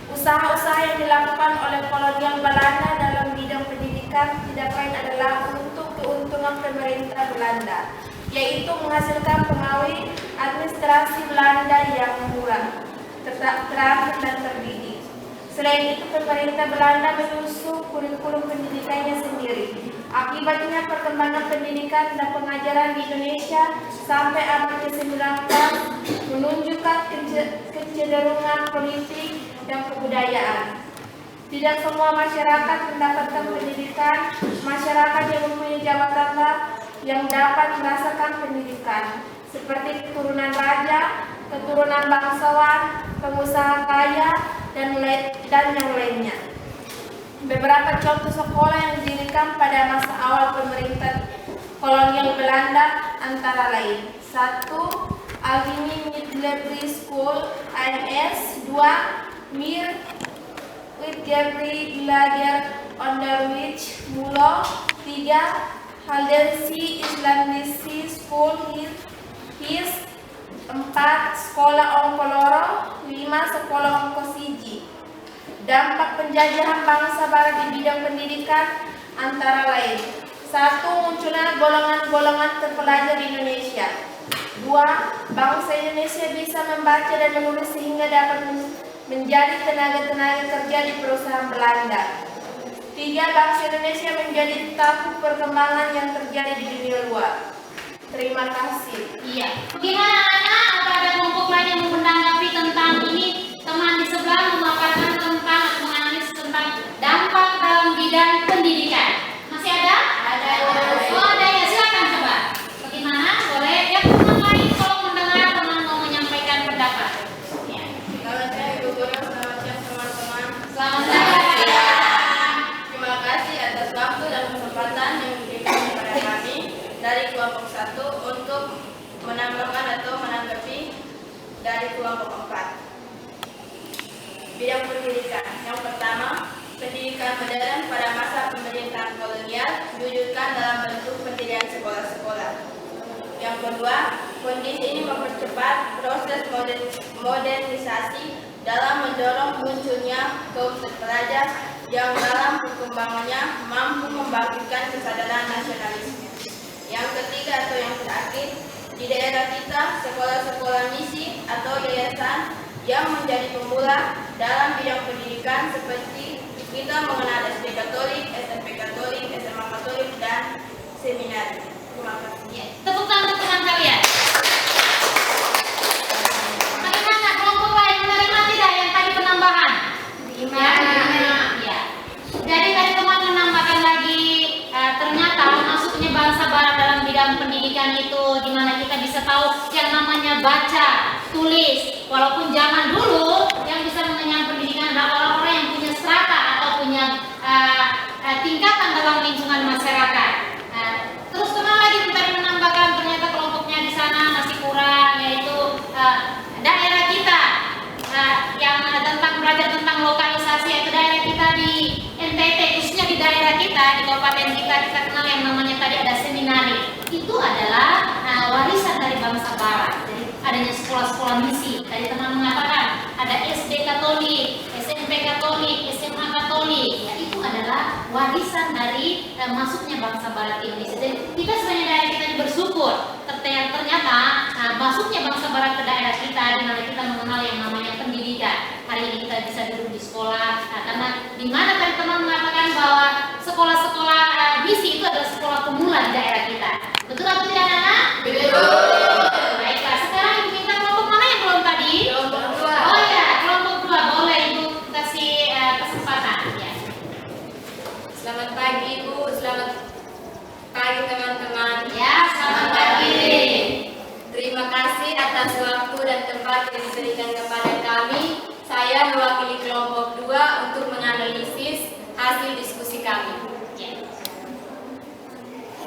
Usaha-usaha yang dilakukan oleh kolonial Belanda dalam bidang pendidikan tidak lain adalah untuk keuntungan pemerintah Belanda, yaitu menghasilkan pegawai administrasi Belanda yang murah, terampil dan terdidik. Selain itu, pemerintah Belanda menyusun kurikulum pendidikannya sendiri. Akibatnya, perkembangan pendidikan dan pengajaran di Indonesia sampai abad ke-19 menunjukkan kecenderungan politik dan kebudayaan. Tidak semua masyarakat mendapatkan pendidikan. Masyarakat yang mempunyai jabatanlah yang dapat merasakan pendidikan, seperti keturunan raja, keturunan bangsawan, pengusaha kaya, dan yang lainnya. Beberapa contoh sekolah yang didirikan pada masa awal pemerintah kolonial Belanda antara lain: 1. Albini Middelbury School (AMS), 2. Mir Witgabri Lager Onderwijs Mulo, 3. Haldensi Islandisi School HIS, 4. Sekolah Ongkoloro, 5. Sekolah Ongkosiji. Dampak penjajahan bangsa Barat di bidang pendidikan antara lain: 1. Munculnya golongan-golongan terpelajar di Indonesia. 2. Bangsa Indonesia bisa membaca dan menulis sehingga dapat menjadi tenaga-tenaga kerja di perusahaan Belanda. 3. Bangsa Indonesia menjadi tahu perkembangan yang terjadi di dunia luar. Terima kasih. Iya. Bagaimana anak? Apa ada kelompok lain yang menanggapi tentang ini? Teman di sebelah memaparkan tentang atau menganalisis tentang dampak dalam bidang pendidikan. Masih ada? Ada. Oh, ada ya. Silakan coba. Bagaimana? Boleh ya, teman lain kalau mendengar teman mau menyampaikan pendapat. Ya. Selamat siang Ibu Guru, selamat siang teman-teman. Selamat siang. Terima kasih atas waktu dan kesempatan yang diberikan kepada kami dari kelompok 1 untuk menambahkan atau menanggapi dari kelompok 4. Bidang pendidikan. Yang pertama, pendidikan modern pada masa pemerintahan kolonial diwujudkan dalam bentuk pendirian sekolah-sekolah. Yang kedua, kondisi ini mempercepat proses modernisasi dalam mendorong munculnya kaum terpelajar yang dalam perkembangannya mampu membangkitkan kesadaran nasionalisme. Yang ketiga atau yang terakhir, di daerah kita sekolah-sekolah misi atau yayasan yang menjadi pemula dalam bidang pendidikan seperti kita mengenal SD Katolik, SMP Katolik, SMA Katolik, dan seminari. Terima kasih. Ya, tepuk tangan untuk teman kalian. Bagaimana kelompok lain menerima tidak yang tadi penambahan? Ya. Jadi tadi teman menambahkan lagi ternyata masuknya bangsa barat dalam bidang pendidikan itu di mana kita bisa tahu yang namanya baca, tulis. Walaupun zaman dulu yang bisa mengenyang pendidikan adalah orang-orang yang punya strata atau punya tingkatan dalam lingkungan masyarakat. Terus teman lagi tadi menambahkan ternyata kelompoknya di sana masih kurang, yaitu daerah kita yang tentang belajar tentang lokalisasi, yaitu daerah kita di NTT, khususnya di daerah kita di kabupaten kita kenal yang namanya tadi ada seminari. Itu adalah warisan dari bangsa barat. Jadi adanya sekolah-sekolah misi. Tadi teman mengatakan ada SD Katolik, SMP Katolik, SMA Katolik. Ya, itu adalah warisan dari masuknya bangsa barat Indonesia. Jadi kita sebenarnya daerah kita bersyukur ternyata masuknya bangsa barat ke daerah kita di mana kita mengenal yang namanya pendidikan. Hari ini kita bisa duduk di sekolah karena di mana tadi teman mengatakan bahwa sekolah-sekolah misi itu adalah sekolah pemula di daerah kita. Betul atau tidak, Nana? Betul. Baiklah, sekarang ibu minta kelompok mana yang belum tadi? Kelompok 2. Oh ya, kelompok 2 boleh ibu kasih kesempatan. Ya. Selamat pagi Ibu, selamat pagi teman-teman. Ya, selamat pagi. Terima kasih atas waktu dan tempat yang diberikan kepada kami. Saya mewakili kelompok 2 untuk menganalisis hasil diskusi kami.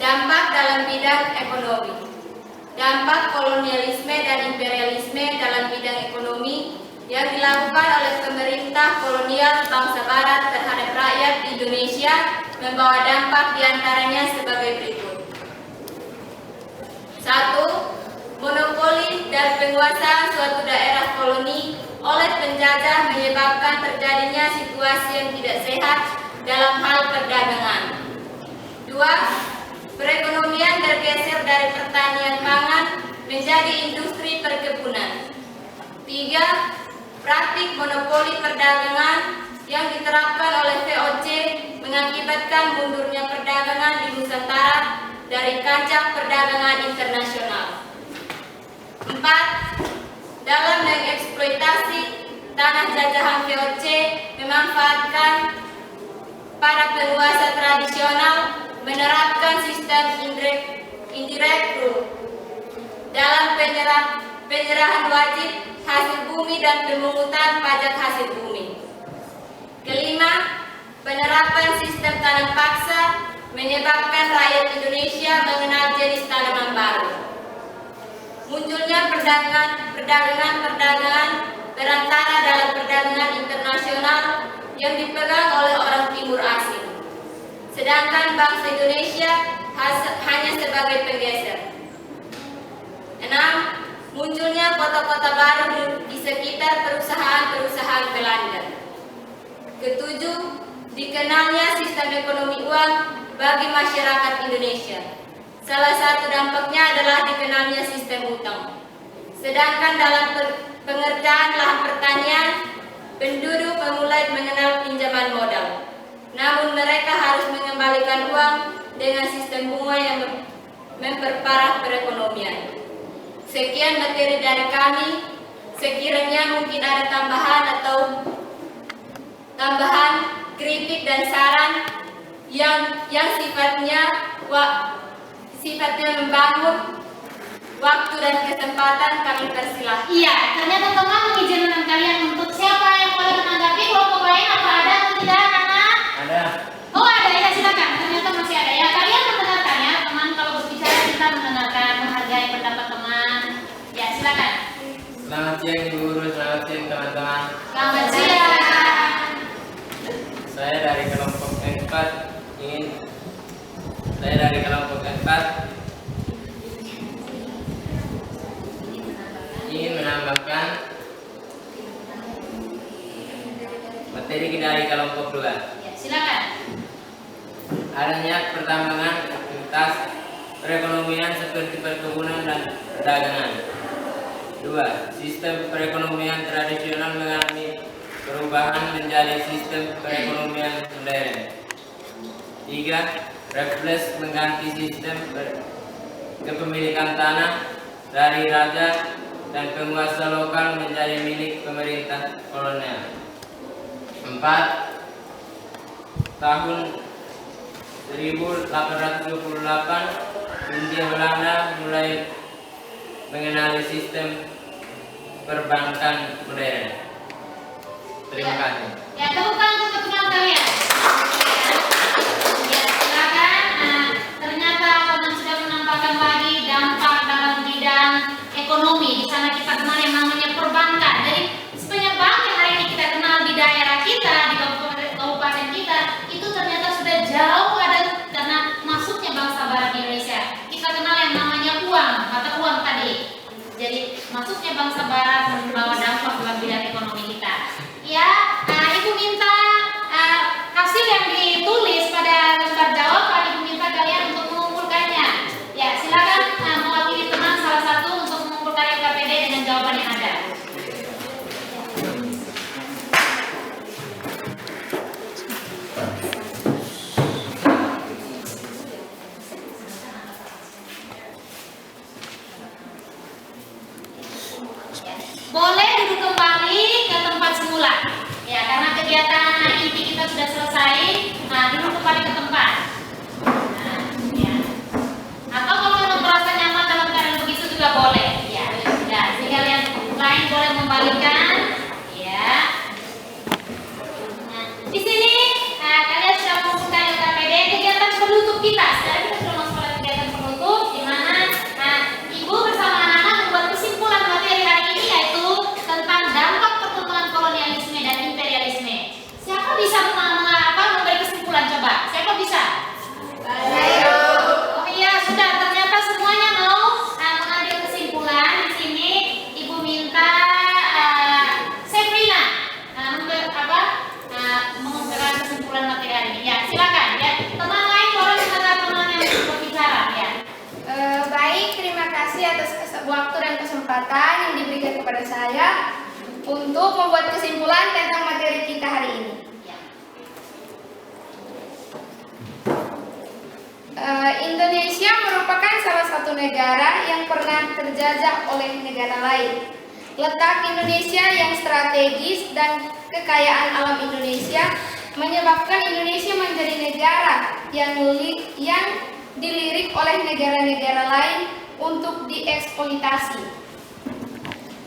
Dampak dalam bidang ekonomi. Dampak kolonialisme dan imperialisme dalam bidang ekonomi yang dilakukan oleh pemerintah kolonial bangsa barat terhadap rakyat di Indonesia membawa dampak diantaranya sebagai berikut. 1. Monopoli dan penguasaan suatu daerah koloni oleh penjajah menyebabkan terjadinya situasi yang tidak sehat dalam hal perdagangan. 2. Perekonomian bergeser dari pertanian pangan menjadi industri perkebunan. 3. Praktik monopoli perdagangan yang diterapkan oleh VOC mengakibatkan mundurnya perdagangan di Nusantara dari kancah perdagangan internasional. 4. Dalam mengeksploitasi tanah jajahan VOC memanfaatkan para penguasa tradisional menerapkan sistem indirect rule dalam penyerahan wajib hasil bumi dan pemungutan pajak hasil bumi. 5. Penerapan sistem tanam paksa menyebabkan rakyat Indonesia mengenal jenis tanaman baru. Munculnya perdagangan perantara dalam perdagangan internasional yang dipegang oleh orang timur asing. Sedangkan bangsa Indonesia hanya sebagai penggeser. 6. Munculnya kota-kota baru di sekitar perusahaan-perusahaan Belanda. 7. Dikenalnya sistem ekonomi uang bagi masyarakat Indonesia. Salah satu dampaknya adalah dikenalnya sistem utang. Sedangkan dalam pengerjaan lahan pertanian, penduduk memulai mengenal pinjaman modal. Namun mereka harus mengembalikan uang dengan sistem bunga yang memperparah perekonomian. Sekian materi dari kami. Sekiranya mungkin ada tambahan kritik dan saran yang sifatnya membangun waktu dan kesempatan, kami persilahkan. Iya, ternyata teman mengizinkan kalian untuk siapa yang boleh menanggapi kelompok lain apa ada atau tidak, anak? Ada. Oh ada ya, silakan. Ternyata masih ada ya. Kalian mendengarkan ya, teman. Kalau berbicara kita mendengarkan, menghargai pendapat teman. Ya silakan. Selamat siang Ibu Guru, selamat siang teman-teman. Selamat siang. Saya Saya dari kelompok 4 ingin menambahkan materi dari kelompok 2. Ya, silakan. Adanya pertambangan, aktivitas perekonomian seperti perkebunan dan perdagangan. 2. Sistem perekonomian tradisional mengalami perubahan menjadi sistem perekonomian modern. 3. Refleks mengganti sistem kepemilikan tanah dari raja dan penguasa lokal menjadi milik pemerintah kolonial. 4. Tahun 1828 Hindia Belanda mulai mengenali sistem perbankan modern. Terima kasih. Ya, temukan untuk teman kalian. Ya, silakan. Ternyata teman sudah menambahkan lagi dampak dalam bidang ekonomi. Di sana kita kenal yang namanya perbankan. Jadi sebanyak bank yang hari ini kita kenal di daerah kita, di kabupaten kita, itu ternyata sudah jauh ada karena masuknya bangsa Barat di Indonesia. Kita kenal yang namanya uang, mata uang tadi. Jadi masuknya bangsa Barat membawa dampak dalam bidang ekonomi kita. Ya, Ibu minta hasil yang ditulis pada lembar jawaban, Ibu minta kalian untuk mengumpulkannya. Ya, silakan mewakili teman salah satu untuk mengumpulkan KPD dengan jawaban yang ada. Boleh duduk kembali ke tempat semula. Ya, karena kegiatan inti kita sudah selesai. Duduk kembali ke tempat. Ya. Atau kalau memang merasa nyaman dalam keadaan begitu juga boleh. Ya, sudah. Sehingga yang lain boleh membalikan. Ya. Nah, di sini kalian sudah mengumpulkan LKPD kegiatan penutup kita. Sekarang kita sudah masuk pada kegiatan penutup, di mana Ibu bersama anak-anak membuat kesimpulan materi hari ini, yaitu tentang dampak perkembangan kolonialisme dan imperialisme. Siapa bisa memberi kesimpulan coba? Siapa bisa? Ayo. Oh iya, sudah. Ternyata semuanya mau mengambil kesimpulan. Di sini Ibu minta Sefrina mengumpulkan kesimpulan materi hari ini. Ya, silakan. Ya, teman lain boleh minta teman yang berbicara. Ya. Baik, terima kasih atas waktu dan kesempatan yang diberikan kepada saya untuk membuat kesimpulan tentang materi kita hari ini. Indonesia merupakan salah satu negara yang pernah terjajah oleh negara lain. Letak Indonesia yang strategis dan kekayaan alam Indonesia menyebabkan Indonesia menjadi negara yang dilirik oleh negara-negara lain untuk dieksploitasi.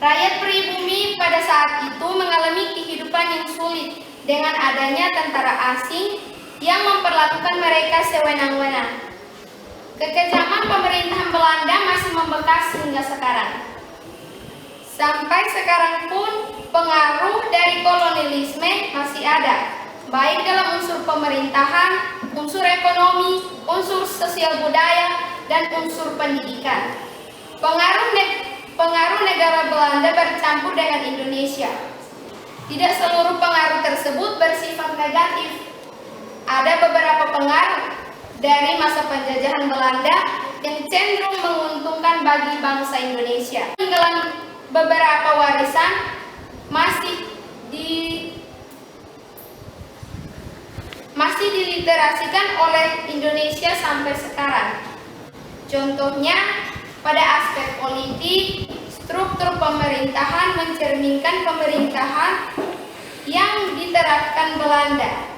Rakyat pribumi pada saat itu mengalami kehidupan yang sulit dengan adanya tentara asing yang memperlakukan mereka sewenang-wenang. Kekejaman pemerintahan Belanda masih membekas hingga sekarang. Sampai sekarang pun pengaruh dari kolonialisme masih ada, baik dalam unsur pemerintahan, unsur ekonomi, unsur sosial budaya, dan unsur pendidikan. Pengaruh negara Belanda bercampur dengan Indonesia. Tidak seluruh pengaruh tersebut bersifat negatif. Ada beberapa pengaruh dari masa penjajahan Belanda yang cenderung menguntungkan bagi bangsa Indonesia. Peninggalan beberapa warisan masih diliterasikan oleh Indonesia sampai sekarang. Contohnya, pada aspek politik, struktur pemerintahan mencerminkan pemerintahan yang diterapkan Belanda.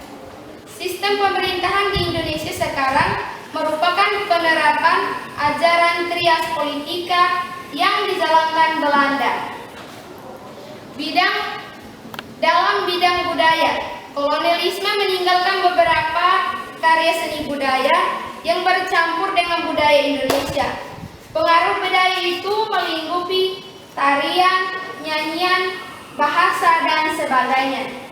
Sistem pemerintahan di Indonesia sekarang merupakan penerapan ajaran trias politika yang dijalankan Belanda. Dalam bidang budaya, kolonialisme meninggalkan beberapa karya seni budaya yang bercampur dengan budaya Indonesia. Pengaruh budaya itu melingkupi tarian, nyanyian, bahasa, dan sebagainya.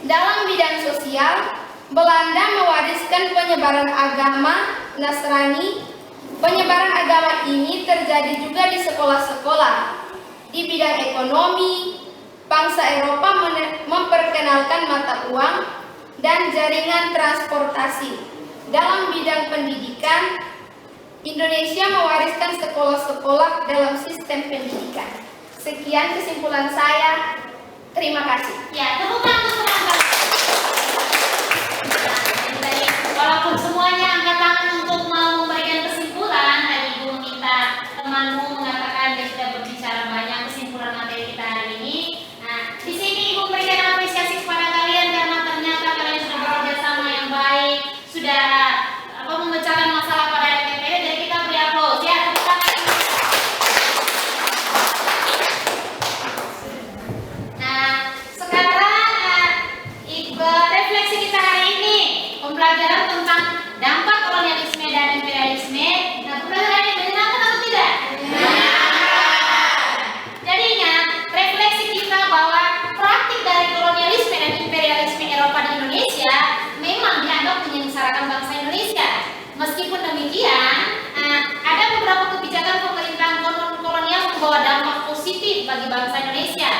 Dalam bidang sosial, Belanda mewariskan penyebaran agama Nasrani. Penyebaran agama ini terjadi juga di sekolah-sekolah. Di bidang ekonomi, bangsa Eropa memperkenalkan mata uang dan jaringan transportasi. Dalam bidang pendidikan, Indonesia mewariskan sekolah-sekolah dalam sistem pendidikan. Sekian kesimpulan saya. Terima kasih. Ya, tepuk tangan untuk teman-teman. Walaupun semuanya angkat tangan untuk mau memberikan kesimpulan, tadi Ibu meminta temanmu mengatakan dia sudah berbicara banyak kesimpulan materi kita hari ini. Nah, di sini Ibu memberikan apresiasi kepada kalian karena ternyata kalian sudah bekerja sama yang baik, sudah memecahkan masalah pada LPPD, jadi kita beri aplaus ya. Tepuk tangan. Nah, sekarang refleksi kita hari ini pembelajaran tentang dampak kolonialisme dan imperialisme. Nah, pembelajaran ini menyenangkan atau tidak? Jadinya refleksi kita bahwa praktik dari kolonialisme dan imperialisme Eropa di Indonesia memang dianggap menyengsarakan bangsa Indonesia. Meskipun demikian, ada beberapa kebijakan pemerintahan kolonial membawa dampak positif bagi bangsa Indonesia.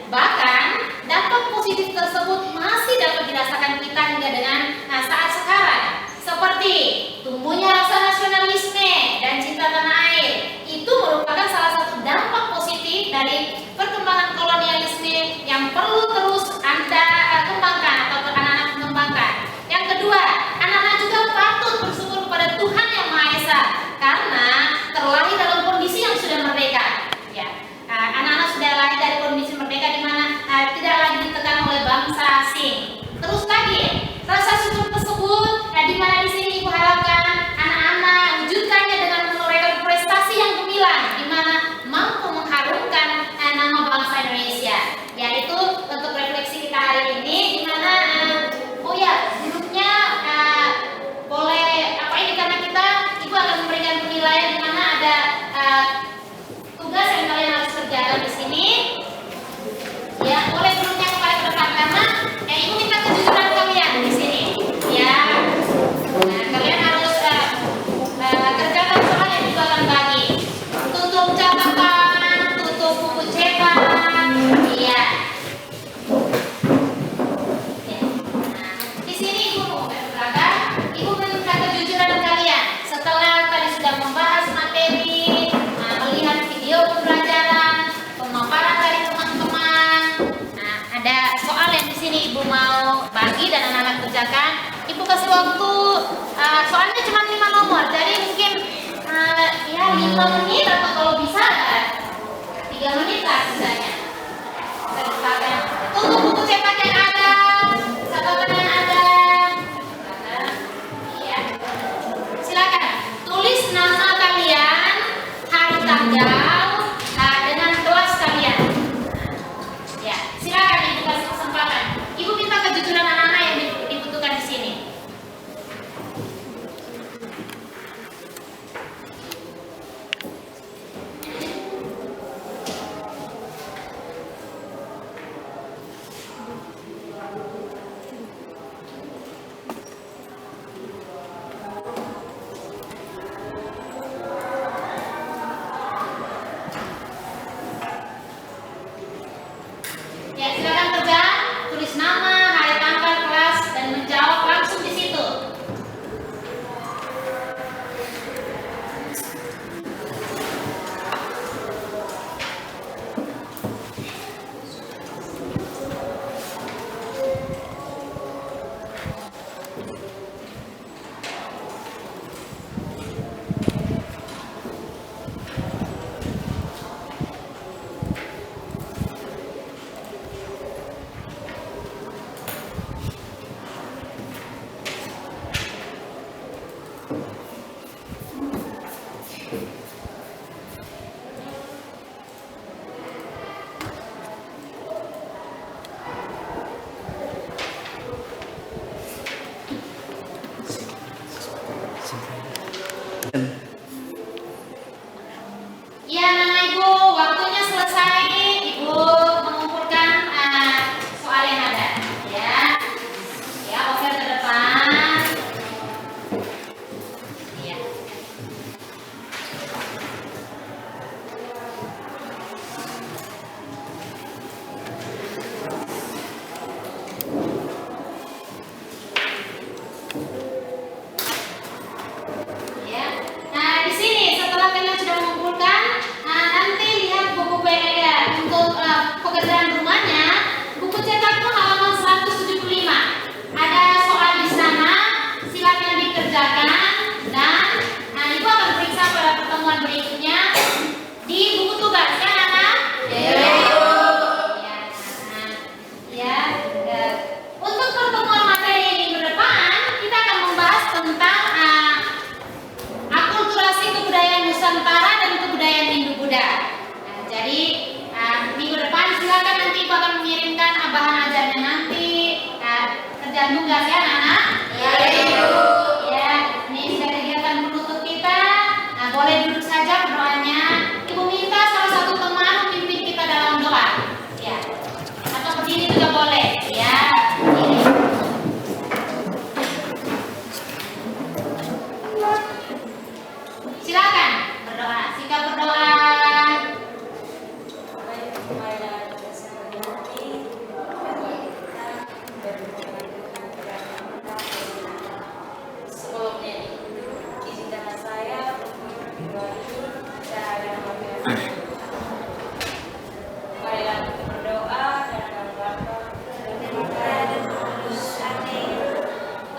Bahkan dampak positif tersebut masih dapat dirasakan kita hingga dengan saat sekarang, seperti tumbuhnya rasa nasionalisme dan cinta tanah air. Itu merupakan salah satu dampak positif dari perkembangan kolonialisme yang perlu terus Anda kembangkan atau anak-anak kembangkan. Yang kedua, anak-anak juga patut bersyukur kepada Tuhan Yang Maha Esa karena terlahir dalam kondisi yang sudah merdeka. Ya, anak-anak sudah lahir dari kondisi merdeka di mana tidak lagi ditekan oleh bangsa asing. Terus lagi, rasa syukur tersebut di mana di sini Ibu harapkan anak-anak wujudkannya dengan menorehkan prestasi yang gemilang di mana mampu mengharumkan nama bangsa Indonesia. Yaitu untuk refleksi kita hari ini di mana grupnya boleh apa ini karena kita Ibu akan memberikan penilaian di mana ada tugas yang kalian harus kerjakan di sini. Ya, boleh grupnya kembali ke depan karena Ibu minta kejujuran kalian di sini. Ya, nah, kalian harus kerjakan soal yang Ibu akan bagi. Tutup catatan, tutup buku cetak. Iya. Ya. Nah, di sini Ibu Ibu meminta kejujuran kalian. Setelah tadi sudah membahas materi, melihat video pembelajaran, pemaparan dari teman-teman. Nah, ada soal yang di sini Ibu mau bagi dan anak-anak kerjakan. Ibu kasih waktu, soalnya cuma 5 nomor, jadi mungkin ya 5 menit atau kalau bisa 3 menit lah misalnya. Tutup buku cetak yang ada, catatan yang ada. Iya. Silakan tulis nama kalian, hari tanggal dengan kelas kalian. Ya, silakan Ibu kasih kesempatan. Ibu minta kejujuran anak-anak yang dibutuhkan di sini. Ya, silakan kerja, tulis nama, hari tanggal, kelas, dan menjawab langsung di situ. Ya, Nana Ibu, waktunya selesai. Ibu mengumpulkan soal yang ada. Ya. pertemuan berikutnya di buku tugas kan anak? Ya. Untuk pertemuan materi minggu depan kita akan membahas tentang akulturasi kebudayaan Nusantara dan kebudayaan Hindu-Buddha. Jadi minggu depan silakan nanti Ibu akan mengirimkan bahan ajarnya nanti, kerjaan tugas ya anak-anak. Ya, ini sudah kegiatan penutup kita. Boleh duduk saja berdoanya. Ibu minta salah satu teman memimpin kita dalam doa. Ya, atau berdiri juga boleh. Ya, ini. Silakan berdoa. Sikap berdoa. Baik, marilah kita sama berhati, berdoa kita berhubungan Tuhan berdoa. Sebelumnya itu, izinkanlah saya berdoa ini secara nama Tuhan. Marilah kita berdoa dan nama Bapa dan Putra dan Roh Kudus. Amin.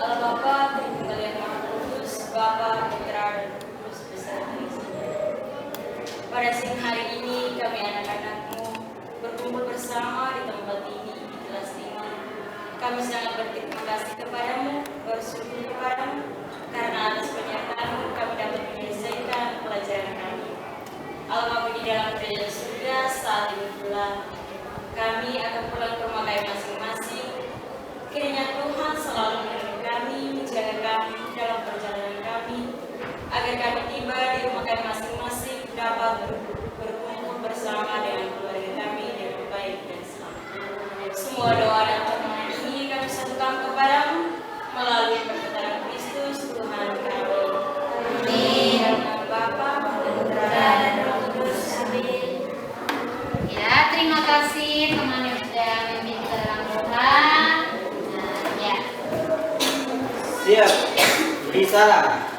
Allah Bapa, Tritunggal yang Maha Kudus, Bapa, Putra dan Roh Kudus beserta isinya. Pada siang hari ini kami anak-anakmu berkumpul bersama di tempat ini, di kelas ini. Kami sangat berterima kasih kepadamu, bersyukur kepadamu, karena atas penyertaanmu kami dapat menyelesaikan pelajaran kami. Allah Bapa di dalam kerajaan surga saat ini pula kami akan pulang ke rumah kami masing-masing. Kiranya Tuhan selalu melindungi kami, menjaga kami dalam perjalanan kami, agar kami tiba di rumah kami masing-masing dapat berkumpul bersama dengan keluarga kami dengan baik dan selamat. Semua doa dan permohonan ini kami satukan kepadamu melalui perkataan Kristus Tuhan kami. Amin. Dalam Bapa dan Putra dan Roh Kudus. Amin. Ya, terima kasih teman yang sudah memimpin kita dalam doa. Ya. Siap. Beri salam.